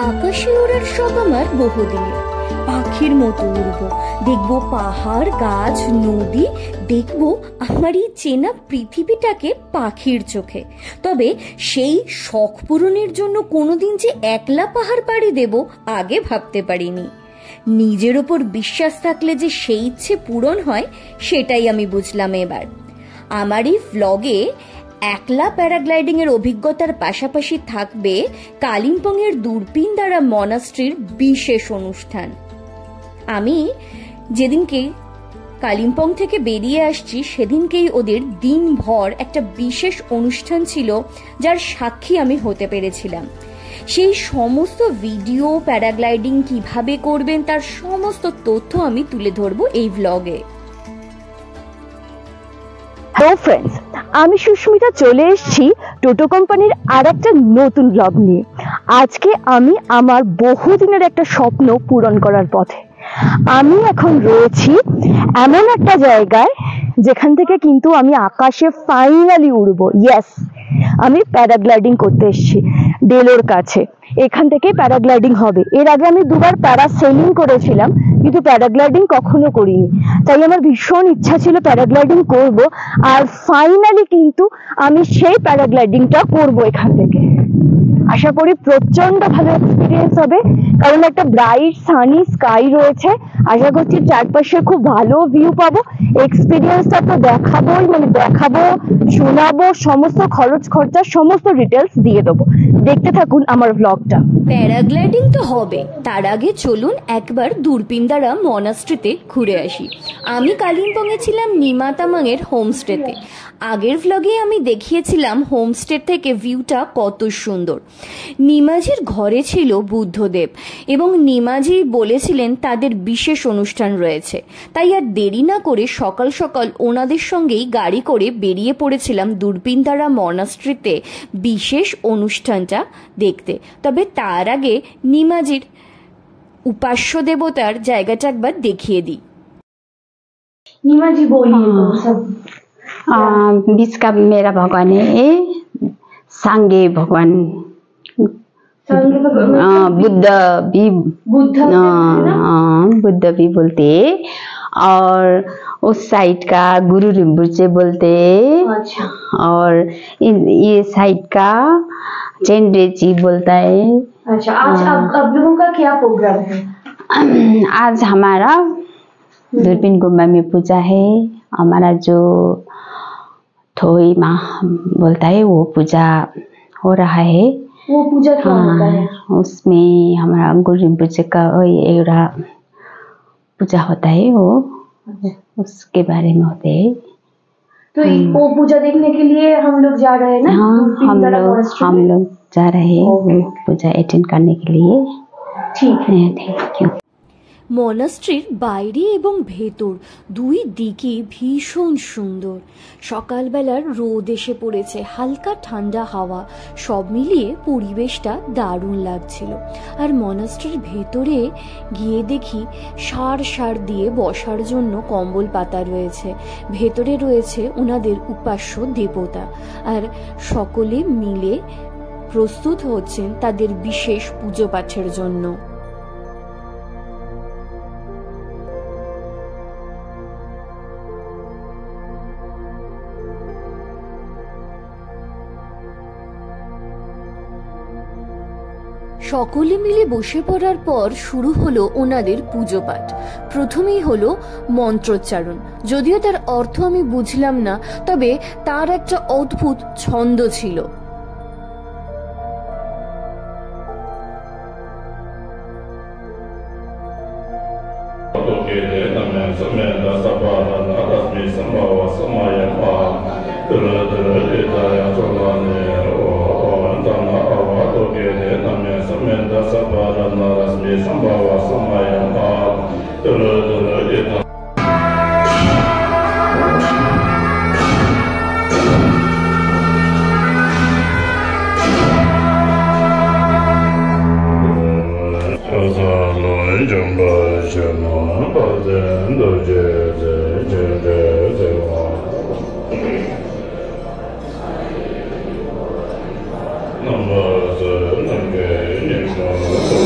আকাশে ওড়ার শখ আমার বহুদিনের। পাখির মতো উড়বো, দেখবো পাহাড় গাছ নদী, দেখবো আমার এই চেনা পৃথিবীটাকে পাখির চোখে। তবে সেই শখ পূরণের জন্য কোনোদিন যে একলা পাহাড় পাড়ি দেব আগে ভাবতে পারিনি। নিজের ওপর বিশ্বাস থাকলে যে সেই ইচ্ছে পূরণ হয় সেটাই আমি বুঝলাম এবার। আমার এই ভ্লগে একলা প্যারাগ্লাইডিং এর অভিজ্ঞতার পাশাপাশি থাকবে কালিম্পং এর দুরপিনদারা মনাস্ট্রির বিশেষ অনুষ্ঠান। আমি যেদিনকে কালিম্পং থেকে বেরিয়ে আসছি সেদিনকেই ওদের দিনভর একটা বিশেষ অনুষ্ঠান ছিল যার সাক্ষী আমি হতে পেরেছিলাম। সেই সমস্ত ভিডিও, প্যারাগ্লাইডিং কিভাবে করবেন তার সমস্ত তথ্য আমি তুলে ধরবো এই ভ্লগে। হ্যালো ফ্রেন্ডস, আমি সুস্মিতা চলে এসেছি টোটো কোম্পানির আর একটা নতুন ব্লগ নিয়ে। আজকে আমি আমার বহুদিনের একটা স্বপ্ন পূরণ করার পথে। আমি এখন রয়েছি এমন একটা জায়গায় যেখান থেকে কিন্তু আমি আকাশে ফাইনালি উড়বো। ইয়েস, আমি প্যারাগ্লাইডিং করতে এসেছি ডেলোর কাছে। এখান থেকে প্যারাগ্লাইডিং হবে। এর আগে আমি দুবার প্যারাসেলিং করেছিলাম, কিন্তু প্যারাগ্লাইডিং কখনো করিনি। তাই আমার ভীষণ ইচ্ছা ছিল প্যারাগ্লাইডিং করব, আর ফাইনালি কিন্তু আমি সেই প্যারাগ্লাইডিংটা করব এখান থেকে। আশা করি প্রচন্ড ভালো এক্সপিরিয়েন্স হবে, কারণ একটা ব্রাইট সানি স্কাই রয়েছে। আশা করছি চারপাশে খুব ভালো ভিউ পাবো। এক্সপিরিয়েন্সটা তো দেখাবোই, মানে দেখাবো, শোনাবো, সমস্ত খরচ খরচা সমস্ত ডিটেলস দিয়ে দেবো। দেখতে থাকুন আমার ব্লগটা। প্যারাগ্লাইডিং তো হবে, তার আগে চলুন একবার দুরপিনদারা মনাস্ট্রিতে ঘুরে আসি। আমি কালিম্পং এ ছিলাম নিমাতামাং এর হোমস্টেতে। আগের ভ্লগে আমি দেখিয়েছিলাম হোমস্টে থেকে ভিউটা কত সুন্দর। নিমাজির ঘরে ছিল বুদ্ধদেব এবং নিমাজি বলেছিলেন তাদের বিশেষ অনুষ্ঠান রয়েছে। তাই আর দেরি না করে সকাল সকাল ওনাদের সঙ্গেই গাড়ি করে বেরিয়ে পড়েছিলাম দুরপিনদারা মনাস্ট্রিতে বিশেষ অনুষ্ঠানটা দেখতে। তবে তার আগে নিমাজির উপাস্য দেবতার জায়গাটা একবার দেখিয়ে দিই। নিমাজি बीच का मेरा भगवान है सांगे भगवान, बुद्ध भी बोलते हैं, और उस साइड का गुरु रिम्पोचे बोलते हैं। अच्छा। और ये साइड का चेंड्रे जी बोलता है। अच्छा, आज आप लोगों का क्या प्रोग्राम है? आज हमारा दूरबीन गुम्बा में पूजा है। हमारा जो थोई माँ बोलता है वो पूजा हो रहा है। वो पूजा क्या होता है? उसमें हमारा गुरु रिम्पोचे का एक पूजा होता है, वो उसके बारे में होते है। तो वो पूजा देखने के लिए हम लोग जा रहे हैं ना? हाँ, हम लोग जा रहे हैं वो पूजा अटेंड करने के लिए। ठीक है, थैंक यू। মনাস্ট্রির বাইরে এবং ভেতর দুই দিকে ভীষণ সুন্দর। সকালবেলার রোদ এসে পড়েছে, হালকা ঠান্ডা হাওয়া, সব মিলিয়ে পরিবেশটা দারুণ লাগছিল। আর মনাস্ট্রির ভেতরে গিয়ে দেখি সার দিয়ে বসার জন্য কম্বল পাতা রয়েছে। ভেতরে রয়েছে ওনাদের উপাস্য দেবতা, আর সকলে মিলে প্রস্তুত হচ্ছেন তাদের বিশেষ পুজো পাঠের জন্য। সকলে মিলে বসে পড়ার পর শুরু হলো ওনাদের পুজো পাঠ। প্রথমেই হলো মন্ত্রোচ্চারণ। যদিও তার অর্থ আমি বুঝলাম না, তবে তার একটা অদ্ভুত ছন্দ ছিল। Namaste, Namaste,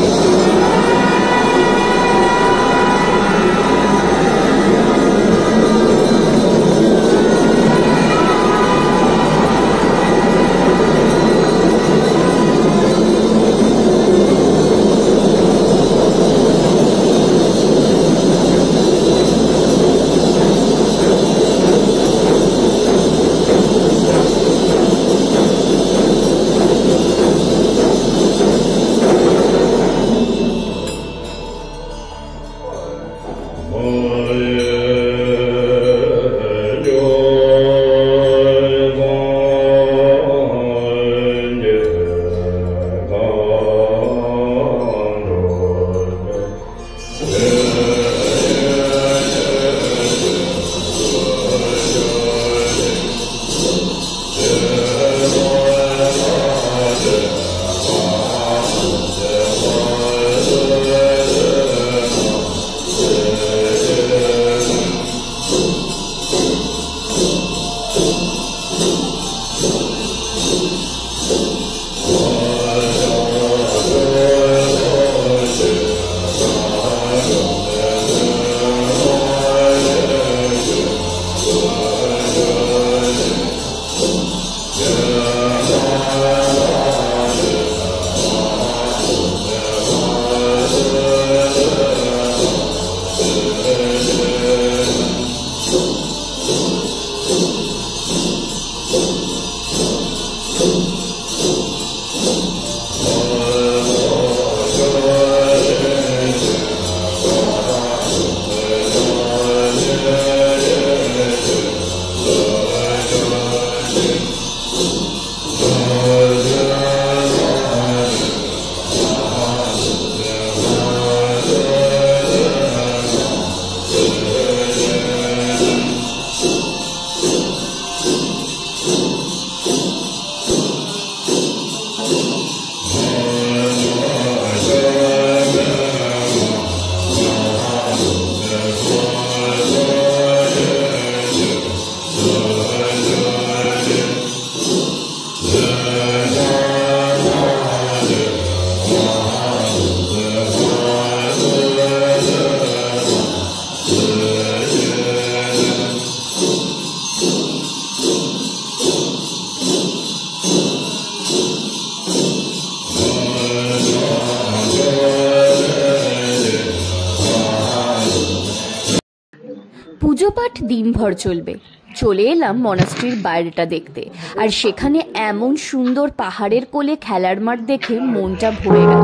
দিনভর চলবে। চলে এলাম মনাস্ট্রির বাইরেটা দেখতে, আর সেখানে এমন সুন্দর পাহাড়ের কোলে খেলার মাঠ দেখে মনটা ভরে গেল।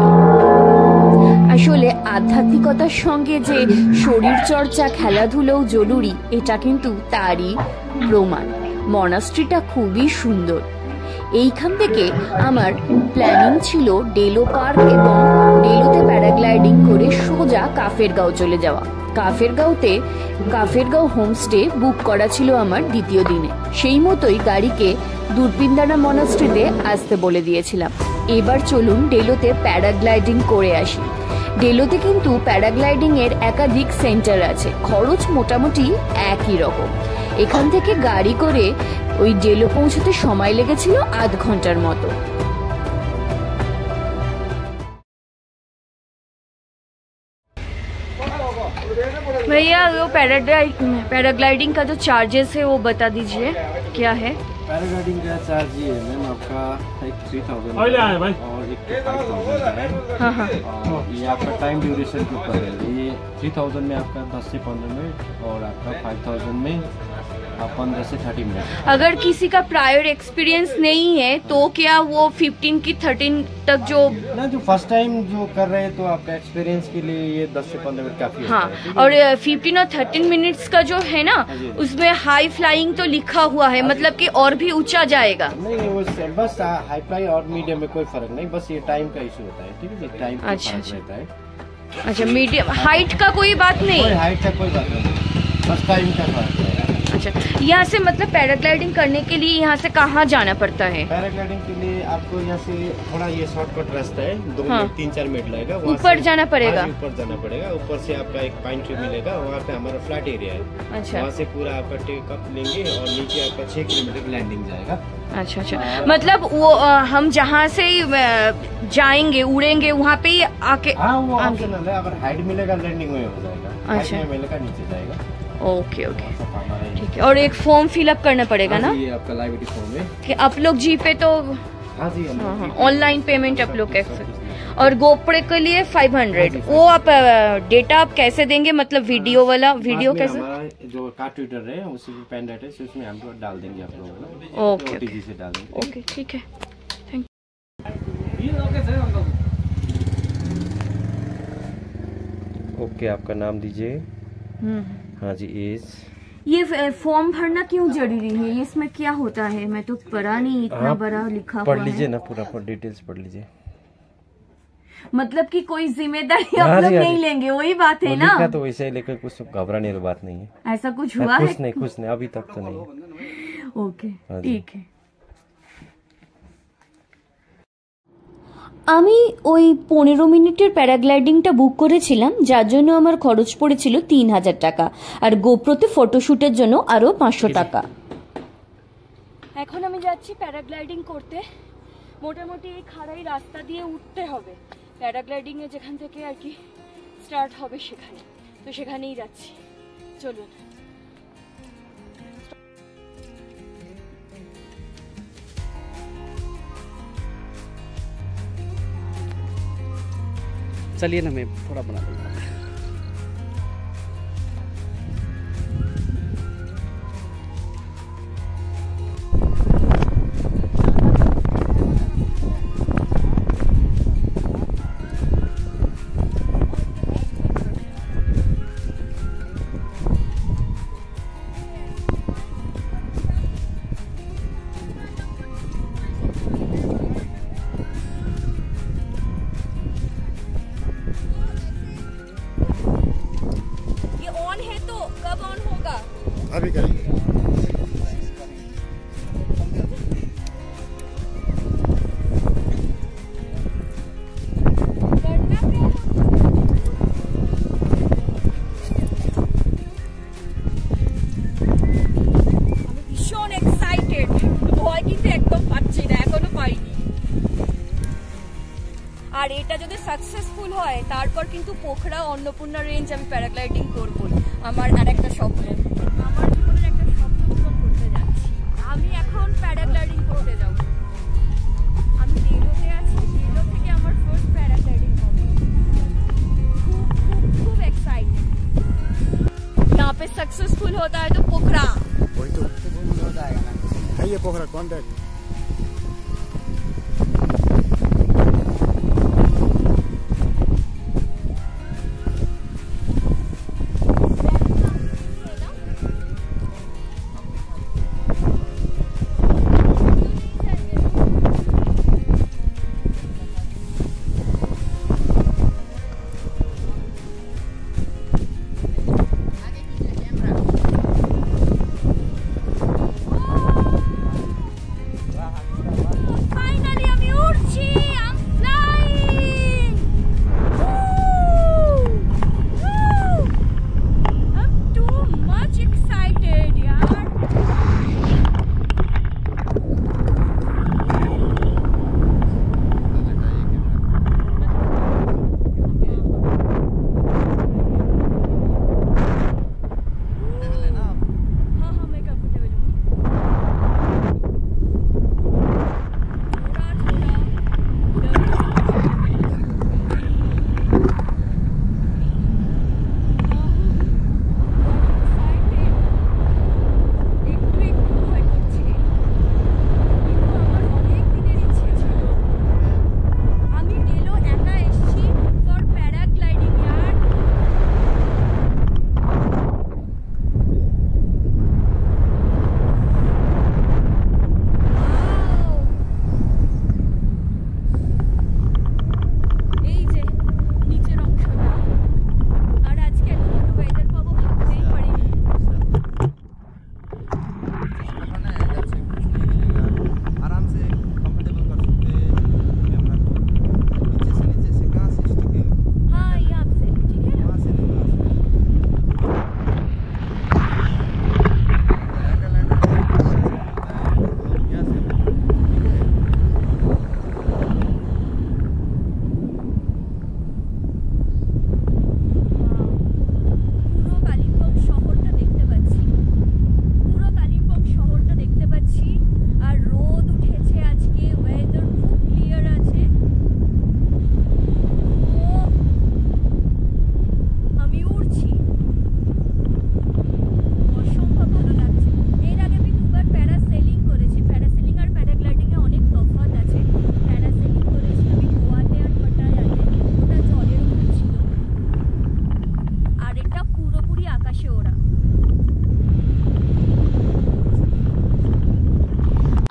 আসলে আধ্যাত্মিকতার সঙ্গে যে শরীর চর্চা খেলাধুলোও জরুরি, এটা কিন্তু তারই প্রমাণ। মনাস্ট্রিটা খুবই সুন্দর। এইখান থেকে আমার প্ল্যানিং ছিল ডেলো পার্ক এবং ডেলোতে প্যারাগ্লাইডিং করে সোজা কাফেরগাঁও চলে যাওয়া। কাফেরগাঁও হোমস্টে বুক করা ছিল আমার দ্বিতীয় দিনে। সেই মতোই গাড়িকে দূরপিন্দানা মনাস্ট্রিতে আসতে বলে দিয়েছিলাম। এবার চলুন ডেলোতে প্যারাগ্লাইডিং করে আসি। ডেলোতে কিন্তু প্যারাগ্লাইডিং এর একাধিক সেন্টার আছে, খরচ মোটামুটি একই রকম। এখান থেকে গাড়ি করে ওই ডেলো পৌঁছতে সময় লেগেছিল আধ ঘন্টার মতো। भैया वो पैराग्लाइडिंग का जो चार्जेस है वो बता दीजिए, क्या है? पैराग्लाइडिंग का चार्ज ये है मैम आपका एक 3000 और एक 5000 है। हाँ हाँ। और ये आपका टाइम ड्यूरेशन के ऊपर है। ये 3000 में आपका 10 से 15 मिनट और आपका 5000 में 15 से 30 मिनट। अगर किसी का प्रायर एक्सपीरियंस नहीं है तो क्या वो 15 की 13 तक जो ना जो फर्स्ट टाइम जो कर रहे हैं तो आपका एक्सपीरियंस के लिए ये 10 से 15 मिनट काफी हाँ, होता है। और 15 और 13 मिनट्स का जो है ना, उसमें हाई फ्लाइंग तो लिखा हुआ है, मतलब कि और भी ऊंचा जाएगा। नहीं वो बस हाई फ्लाई और मीडियम में कोई फर्क नहीं, बस ये टाइम का इशू होता है। ठीक है, टाइम का अच्छा, फर्क अच्छा। रहता है। अच्छा, मीडियम हाइट का कोई बात नहीं। कोई हाइट का कोई बात नहीं, बस टाइम का फर्क है। अच्छा, यहाँ से मतलब पैराग्लाइडिंग करने के लिए यहाँ से कहाँ जाना पड़ता है? पैराग्लाइडिंग के लिए आपको यहाँ से थोड़ा ये शॉर्टकट रास्ता है, 3-4 मिनट लगेगा। वहाँ ऊपर से- जाना पड़ेगा? हाँ जी, ऊपर जाना पड़ेगा। ऊपर से आपका एक पाइन ट्री मिलेगा, वहाँ पे हमारा फ्लैट एरिया है। अच्छा वहाँ से पूरा आपका टेक अप लेंगे और नीचे आपका 6 किलोमीटर की लैंडिंग जाएगा। अच्छा अच्छा, मतलब वो हम जहाँ से जाएंगे उड़ेंगे वहाँ पे ही आके। हाँ वो ऑप्शनल है, अगर हाइट मिलेगा लैंडिंग में हो जाएगा, हाइट अच्छा। में मिलेगा नीचे जाएगा। ओके ओके, सब हमारा ही- ठीक है। और एक फॉर्म फिलअप करना पड़ेगा हाँ ना? जी, ये आपका लाइबिलिटी फॉर्म है। कि आप लोग जी पे तो हाँ जी, हम हाँ हाँ, लोग ऑनलाइन पेमेंट आप लोग सब कैसे? कुछ नहीं। और गोप्रे के लिए 500, वो आप डेटा आप कैसे देंगे, मतलब वीडियो वाला वीडियो बाद में कैसे? हमारा जो कार्ड ट्विटर है उसी में पेन ड्राइव है, उसमें हम लोग डाल देंगे आप लोगों को। ओके OTG से डाल देंगे। ओके, ठीक है। ओके, आपका नाम दीजिए। हाँ जी, एज। ये फॉर्म भरना क्यों जरूरी है? ये इसमें क्या होता है? मैं तो पढ़ा नहीं, इतना आप बड़ा लिखा पढ़ हुआ लीजिए है। ना, पूरा डिटेल्स पढ़ लीजिए। मतलब कि कोई जिम्मेदारी हाँ आप जी, लोग हाँ नहीं जी। लेंगे, वही बात है वो ना? लिखा तो वैसे ही, लेकर कुछ घबराने वाली बात नहीं है। ऐसा कुछ हुआ है? कुछ नहीं, अभी तक तो नहीं। ओके, हाँ जी। ঠিক है। আমি ওই 15 মিনিটের প্যারাগ্লাইডিংটা বুক করেছিলাম, যার জন্য আমার খরচ পড়েছিল 3000 টাকা, আর গোপ্রোতে ফটোশুটের জন্য আরো 500 টাকা। এখন আমি যাচ্ছি প্যারাগ্লাইডিং করতে। মোটামুটি এই খাড়াই রাস্তা দিয়ে উঠতে হবে প্যারাগ্লাইডিং এ, যেখান থেকে আর কি স্টার্ট হবে সেখানে। তো সেখানেই যাচ্ছি, চলুন। चलिए ना, मैं थोड़ा बना दूंगा। अभी करेंगे। ভীষণ এক্সাইটেড, ভয় কিন্তু একদম পাচ্ছি না, এখনো পাইনি। আর এটা যদি সাকসেসফুল হয় তারপর কিন্তু পোখরা অন্নপূর্ণা রেঞ্জ আমি প্যারাগ্লাইডিং করব। আমার আরেকটা স্বপ্ন, আমার জীবনের একটা স্বপ্ন পূরণ করতে যাচ্ছি। আমি এখন প্যারাগ্লাইডিং করতে যাব। আমি ডেলোতে আছি, ডেলো থেকে আমার ফার্স্ট প্যারাগ্লাইডিং হবে। खूब एक्साइटेड। यहाँ पे सक्सेसफुल होता है तो ये पोखरा कॉन्टैक्ट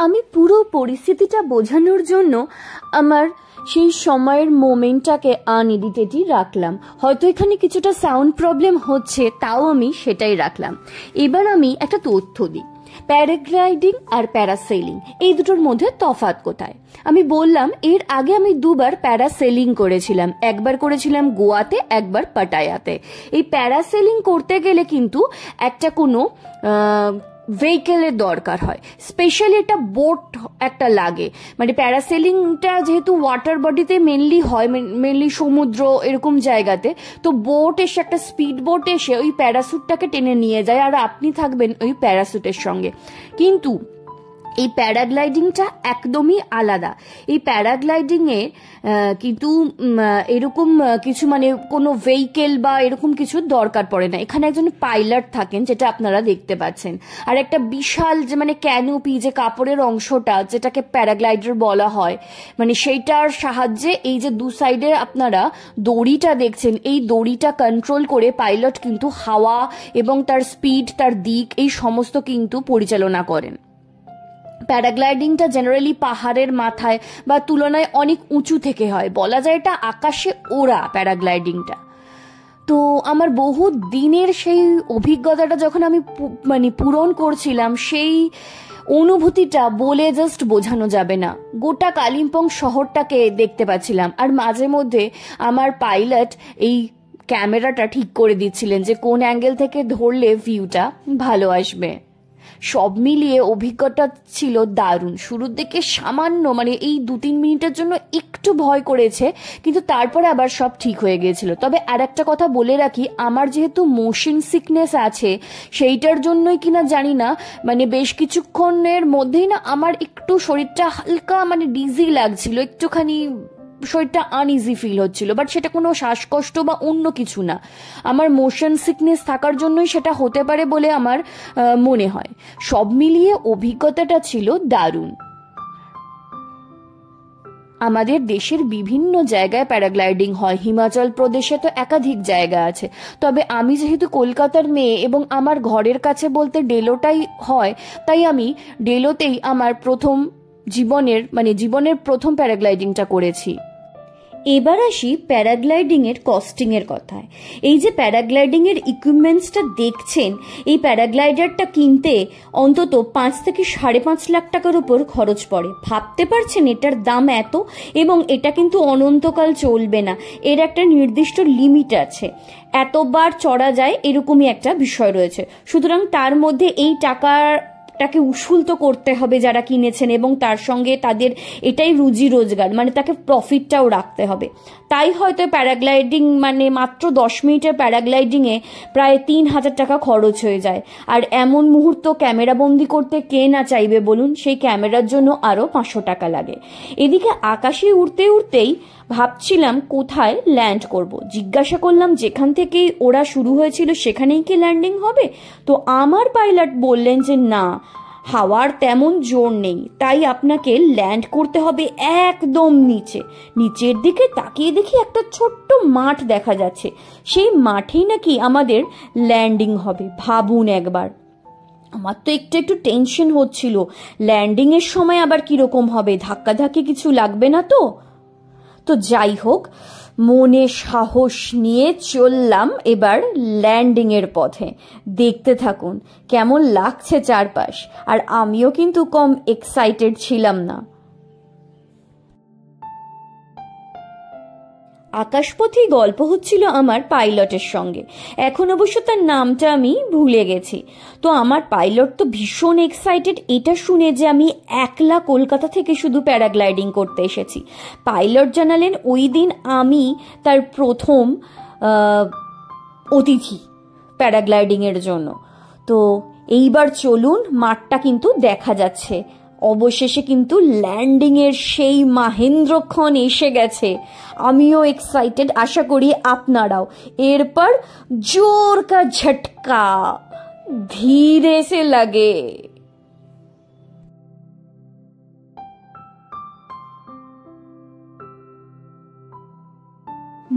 আমি পুরো পরিস্থিতিটা বোঝানোর জন্য আমার সেই সময়ের মোমেন্টটাকে আনএডিটেডই রাখলাম। হয়তো এখানে কিছুটা সাউন্ড প্রবলেম হচ্ছে, তাও আমি সেটাই রাখলাম। এবার আমি একটা তথ্য দিই, প্যারাগ্লাইডিং আর প্যারাসেলিং এই দুটোর মধ্যে তফাৎ কোথায়। আমি বললাম এর আগে আমি দুবার প্যারাসেলিং করেছিলাম, একবার করেছিলাম গোয়াতে, একবার পাটায়াতে। এই প্যারাসেলিং করতে গেলে কিন্তু একটা কোনো ভেহিকেলের দরকার হয়, স্পেশালি একটা বোট একটা লাগে। মানে প্যারাসেলিংটা যেহেতু ওয়াটার বডিতে মেনলি হয়, মেনলি সমুদ্র এরকম জায়গাতে, তো বোট এসে একটা স্পিড বোট এসে ওই প্যারাসুটটাকে টেনে নিয়ে যায় আর আপনি থাকবেন ওই প্যারাসুটের সঙ্গে। কিন্তু এই প্যারাগ্লাইডিংটা একদমই আলাদা। এই প্যারাগ্লাইডিং এ কিন্তু এরকম কিছু মানে কোনো ভেহিকেল বা এরকম কিছু দরকার পড়ে না। এখানে একজন পাইলট থাকেন, যেটা আপনারা দেখতে পাচ্ছেন, আর একটা বিশাল যে মানে ক্যানোপি, যে কাপড়ের অংশটা যেটাকে প্যারাগ্লাইডার বলা হয়, মানে সেইটার সাহায্যে এই যে দু সাইডে আপনারা দড়িটা দেখছেন, এই দড়িটা কন্ট্রোল করে পাইলট কিন্তু হাওয়া এবং তার স্পিড, তার দিক, এই সমস্ত কিন্তু পরিচালনা করেন। প্যারাগ্লাইডিংটা জেনারেলি পাহাড়ের মাথায় বা তুলনায় অনেক উঁচু থেকে হয়, বলা যায় এটা আকাশে ওড়া প্যারাগ্লাইডিংটা। তো আমার বহু দিনের সেই অভিজ্ঞতাটা যখন আমি মানে পূরণ করছিলাম, সেই অনুভূতিটা বলে জাস্ট বোঝানো যাবে না। গোটা কালিম্পং শহরটাকে দেখতে পাচ্ছিলাম, আর মাঝে মধ্যে আমার পাইলট এই ক্যামেরাটা ঠিক করে দিচ্ছিলেন যে কোন অ্যাঙ্গেল থেকে ধরলে ভিউটা ভালো আসবে। সব মিলিয়ে অভিজ্ঞতা ছিল দারুণ। শুরুর দিকে সামান্য মানে এই 2-3 মিনিটের জন্য একটু ভয় করেছে, কিন্তু তারপরে আবার সব ঠিক হয়ে গিয়েছিল। তবে আর একটা কথা বলে রাখি, আমার যেহেতু মোশন সিকনেস আছে, সেইটার জন্যই কিনা জানি না, মানে বেশ কিছুক্ষণের মধ্যেই না আমার একটু শরীরটা হালকা মানে ডিজি লাগছিল, একটুখানি শরীরটা আনইজি ফিল হচ্ছিল, বাট সেটা কোনো শ্বাসকষ্ট বা অন্য কিছু না, আমার মোশন সিকনেস থাকার জন্যই সেটা হতে পারে বলে আমার মনে হয়। সব মিলিয়ে অভিজ্ঞতাটা ছিল দারুণ। আমাদের দেশের বিভিন্ন জায়গায় প্যারাগ্লাইডিং হয়, হিমাচল প্রদেশে তো একাধিক জায়গা আছে, তবে আমি যেহেতু কলকাতার মেয়ে এবং আমার ঘরের কাছে বলতে ডেলোটাই হয়, তাই আমি ডেলোতেই আমার জীবনের প্রথম প্যারাগ্লাইডিংটা করেছি। এবার আসি প্যারাগ্লাইডিং এর কস্টিং এর কথায়। এই যে প্যারাগ্লাইডিং এর ইকুইপমেন্টসটা দেখছেন, এই প্যারাগ্লাইডারটা কিনতে অন্তত 5 থেকে 5.5 লাখ টাকার উপর খরচ পড়ে। ভাবতে পারছেন এটার দাম এত, এবং এটা কিন্তু অনন্তকাল চলবে না, এর একটা নির্দিষ্ট লিমিট আছে, এতবার চড়া যায় এরকমই একটা বিষয় রয়েছে। সুতরাং তার মধ্যে এই টাকাটাকে উসুল তো করতে হবে যারা কিনেছেন, এবং তার সঙ্গে তাদের এটাই রুজি রোজগার, মানে তাকে প্রফিটটাও রাখতে হবে। তাই হয়তো প্যারাগ্লাইডিং মাত্র 10 মিনিটের প্যারাগ্লাইডিংয়ে প্রায় 3,000 টাকা খরচ হয়ে যায়। আর এমন মুহূর্ত ক্যামেরাবন্দি করতে কে না চাইবে বলুন, সেই ক্যামেরার জন্য আরও 500 টাকা লাগে। এদিকে আকাশে উড়তে উড়তেই ভাবছিলাম কোথায় ল্যান্ড করব। জিজ্ঞাসা করলাম যেখান থেকেই ওরা শুরু হয়েছিল সেখানেই কি ল্যান্ডিং হবে? তো আমার পাইলট বললেন যে না, হাওয়ার তেমন জোর নেই, তাই আপনাকে ল্যান্ড করতে হবে একদম নিচের দিকে। তাকিয়ে দেখি একটা ছোট্ট মাঠ দেখা যাচ্ছে, সেই মাঠেই নাকি আমাদের ল্যান্ডিং হবে। ভাবুন একবার, আমার তো একটু টেনশন হচ্ছিল, ল্যান্ডিং এর সময় আবার কিরকম হবে, ধাক্কাধাক্কি কিছু লাগবে না তো? তো যাই হোক, মনে সাহস নিয়ে চললাম এবার ল্যান্ডিং এর পথে। দেখতে থাকুন কেমন লাগছে চারপাশ, আর আমিও কিন্তু কম এক্সাইটেড ছিলাম না। আকাশপথেই গল্প হচ্ছিল আমার পাইলটের সঙ্গে, এখন অবশ্য তার নামটা আমি ভুলে গেছি। তো আমার পাইলট তো ভীষণ এক্সাইটেড এটা শুনে যে আমি একলা কলকাতা থেকে শুধু প্যারাগ্লাইডিং করতে এসেছি। পাইলট জানালেন ওই দিন আমি তার প্রথম অতিথি প্যারাগ্লাইডিং এর জন্য। তো এইবার চলুন, মাঠটা কিন্তু দেখা যাচ্ছে। অবশেষে কিন্তু ল্যান্ডিং এর সেই মাহেন্দ্রক্ষণ এসে গেছে। আমিও এক্সাইটেড, আশা করি আপনারাও। এরপর জোর কা ঝটকা, ধীরে সে লাগে।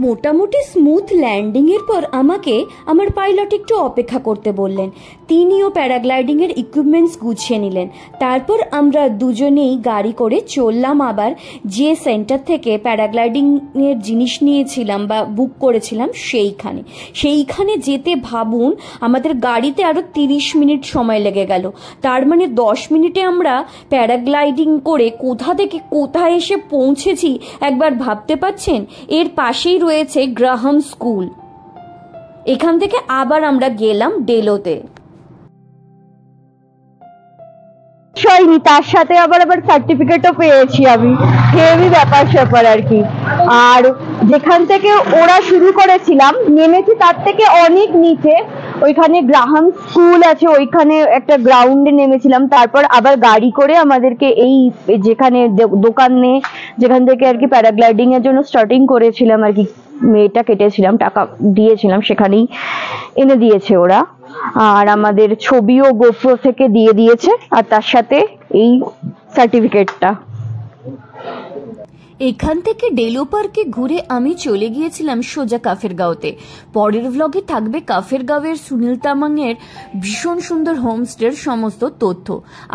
মোটামুটি স্মুথ ল্যান্ডিং এর পর আমাকে আমার পাইলট একটু অপেক্ষা করতে বললেন। তিনিও প্যারাগ্লাইডিং এর ইকুইপমেন্টস গুছিয়ে নিলেন। তারপর আমরা দুজনেই গাড়ি করে চললাম আবার যে সেন্টার থেকে প্যারাগ্লাইডিং এর জিনিস নিয়েছিলাম বা বুক করেছিলাম সেইখানে যেতে ভাবুন আমাদের গাড়িতে আরো 30 মিনিট সময় লেগে গেল। তার মানে 10 মিনিটে আমরা প্যারাগ্লাইডিং করে কোথা থেকে কোথায় এসে পৌঁছেছি একবার ভাবতে পাচ্ছেন? এর পাশেই রয়েছে গ্রাহাম স্কুল। এখান থেকে আবার আমরা গেলাম ডেলোতে। তার সাথে আবার সার্টিফিকেটও পেয়েছি আমি, হেভি ব্যাপার আর কি। আর যেখান থেকে ওরা শুরু করেছিলাম নেমেছি তার থেকে অনেক নিচে, ওইখানে গ্রাহাম স্কুল আছে, ওইখানে একটা গ্রাউন্ডে নেমেছিলাম। তারপর আবার গাড়ি করে আমাদেরকে এই যেখানে দোকানে যেখান থেকে আর কি প্যারাগ্লাইডিং এর জন্য স্টার্টিং করেছিলাম আর কি, মেয়েটা কেটেছিলাম, টাকা দিয়েছিলাম, সেখানেই এনে দিয়েছে ওরা। আর আমাদের ছবিও গোপ্রো থেকে দিয়ে দিয়েছে, আর তার সাথে এই সার্টিফিকেটটা। এখান থেকে ডেলো পার্কে ঘুরে আমি চলে গিয়েছিলাম সোজা কাফেরগাঁওতে। পরের ভ্লগে থাকবে কাফেরগাঁওয়ের সুনীল তামাংয়ের ভীষণ সুন্দর হোমস্টের সমস্ত তথ্য।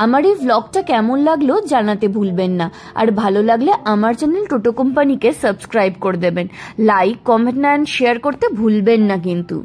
আমার এই ভ্লগটা কেমন লাগলো জানাতে ভুলবেন না, আর ভালো লাগলে আমার চ্যানেল টোটো কোম্পানিকে সাবস্ক্রাইব করে দেবেন। লাইক, কমেন্ট অ্যান্ড শেয়ার করতে ভুলবেন না কিন্তু।